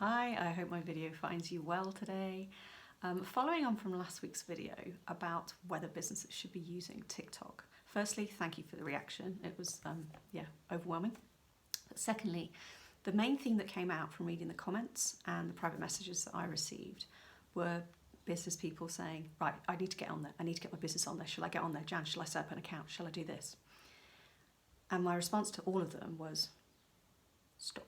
Hi, I hope my video finds you well today. Following on from last week's video about whether businesses should be using TikTok. Firstly, thank you for the reaction. It was, overwhelming. But secondly, the main thing that came out from reading the comments and the private messages that I received were business people saying, right, I need to get on there. I need to get my business on there. Shall I get on there? Jan, shall I set up an account? Shall I do this? And my response to all of them was, stop.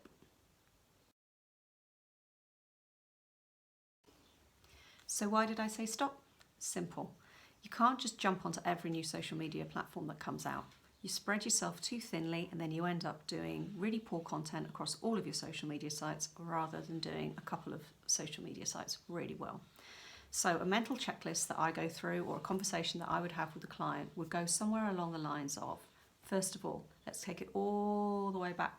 So why did I say stop? Simple. You can't just jump onto every new social media platform that comes out. You spread yourself too thinly and then you end up doing really poor content across all of your social media sites rather than doing a couple of social media sites really well. So a mental checklist that I go through or a conversation that I would have with a client would go somewhere along the lines of, first of all, let's take it all the way back.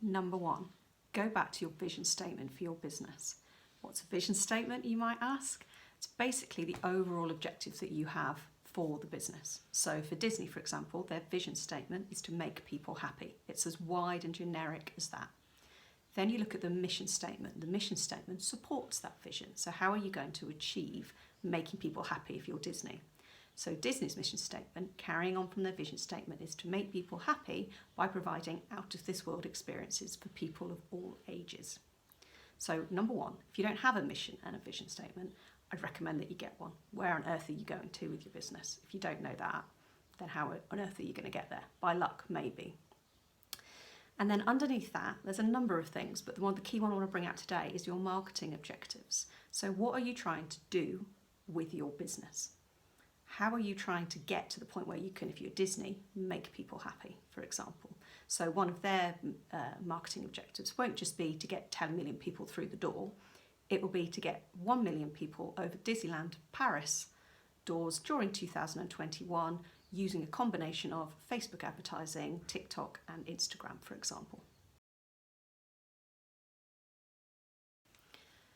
Number one, go back to your vision statement for your business. What's a vision statement, you might ask? It's basically the overall objectives that you have for the business. So for Disney, for example, their vision statement is to make people happy. It's as wide and generic as that. Then you look at the mission statement. The mission statement supports that vision. So how are you going to achieve making people happy if you're Disney? So Disney's mission statement, carrying on from their vision statement, is to make people happy by providing out-of-this-world experiences for people of all ages. So number one, if you don't have a mission and a vision statement, I'd recommend that you get one. Where on earth are you going to with your business? If you don't know that, then how on earth are you going to get there? By luck, maybe. And then underneath that, there's a number of things, but the key one I want to bring out today is your marketing objectives. So what are you trying to do with your business? How are you trying to get to the point where you can, if you're Disney, make people happy, for example? So one of their marketing objectives won't just be to get 10 million people through the door. It will be to get 1 million people over Disneyland Paris doors during 2021 using a combination of Facebook advertising, TikTok and Instagram, for example.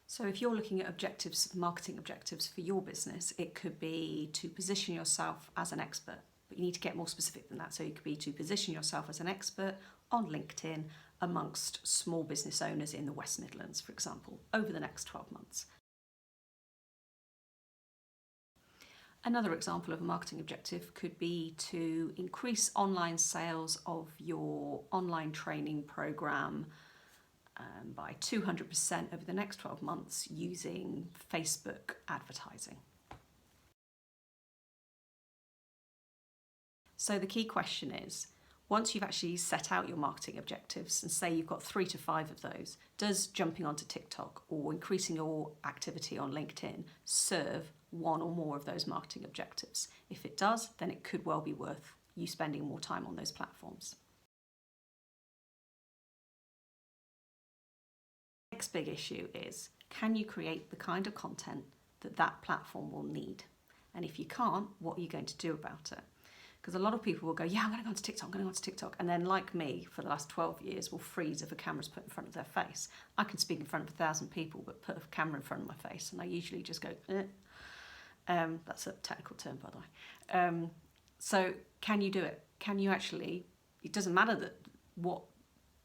So if you're looking at objectives, marketing objectives for your business, it could be to position yourself as an expert, but you need to get more specific than that. So it could be to position yourself as an expert on LinkedIn amongst small business owners in the West Midlands, for example, over the next 12 months. Another example of a marketing objective could be to increase online sales of your online training program by 200% over the next 12 months using Facebook advertising. So the key question is, once you've actually set out your marketing objectives and say you've got 3 to 5 of those, does jumping onto TikTok or increasing your activity on LinkedIn serve one or more of those marketing objectives? If it does, then it could well be worth you spending more time on those platforms. Next big issue is, can you create the kind of content that that platform will need? And if you can't, what are you going to do about it? Because a lot of people will go, yeah, I'm going to go onto TikTok, I'm going to go onto TikTok. And then like me, for the last 12 years, will freeze if a camera's put in front of their face. I can speak in front of 1,000 people, but put a camera in front of my face. And I usually just go, eh. That's a technical term, by the way. So can you do it? Can you actually, it doesn't matter that what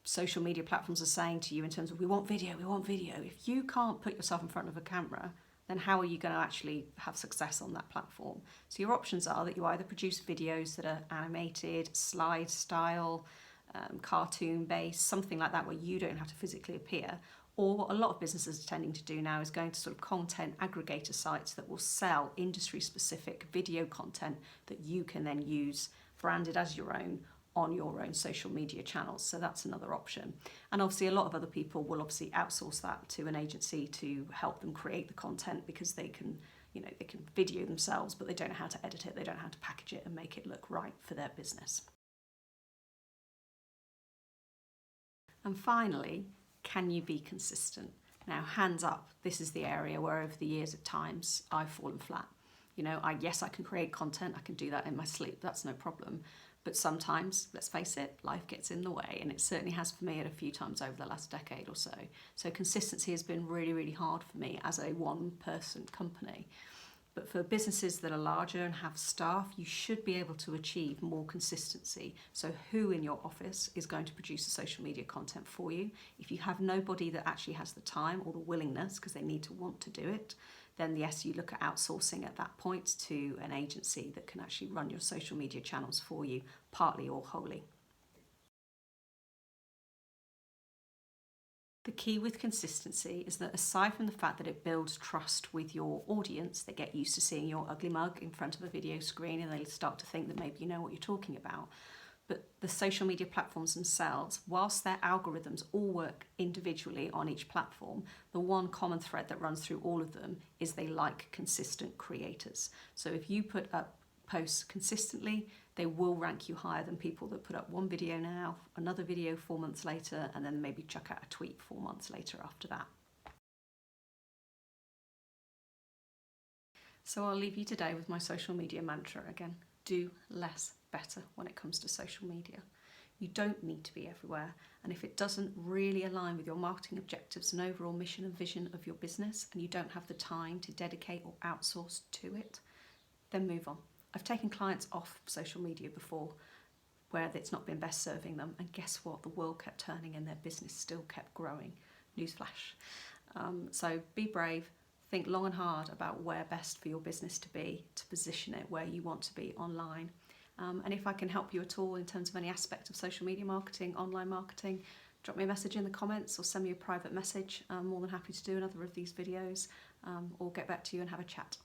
social media platforms are saying to you in terms of we want video. If you can't put yourself in front of a camera, then how are you going to actually have success on that platform? So your options are that you either produce videos that are animated, slide style, cartoon based, something like that where you don't have to physically appear. Or what a lot of businesses are tending to do now is going to sort of content aggregator sites that will sell industry specific video content that you can then use branded as your own on your own social media channels. So that's another option. And obviously a lot of other people will obviously outsource that to an agency to help them create the content because they can, they can video themselves, but they don't know how to edit it, they don't know how to package it and make it look right for their business. And finally, can you be consistent? Now, hands up, this is the area where over the years at times I've fallen flat. Yes, I can create content, I can do that in my sleep, that's no problem. But sometimes, let's face it, life gets in the way, and it certainly has for me at a few times over the last decade or so. So consistency has been really, really hard for me as a one-person company. But for businesses that are larger and have staff, you should be able to achieve more consistency. So who in your office is going to produce the social media content for you? If you have nobody that actually has the time or the willingness, because they need to want to do it, then yes, you look at outsourcing at that point to an agency that can actually run your social media channels for you, partly or wholly. The key with consistency is that aside from the fact that it builds trust with your audience, they get used to seeing your ugly mug in front of a video screen and they start to think that maybe you know what you're talking about. But the social media platforms themselves, whilst their algorithms all work individually on each platform, the one common thread that runs through all of them is they like consistent creators. So if you put up posts consistently, they will rank you higher than people that put up one video now, another video 4 months later, and then maybe chuck out a tweet 4 months later after that. So I'll leave you today with my social media mantra again. Do less better when it comes to social media. You don't need to be everywhere, and if it doesn't really align with your marketing objectives and overall mission and vision of your business, and you don't have the time to dedicate or outsource to it, then move on. I've taken clients off social media before where it's not been best serving them, and guess what? The world kept turning and their business still kept growing. Newsflash. So be brave, think long and hard about where best for your business to be, to position it where you want to be online. And if I can help you at all in terms of any aspect of social media marketing, online marketing, drop me a message in the comments or send me a private message. I'm more than happy to do another of these videos or get back to you and have a chat.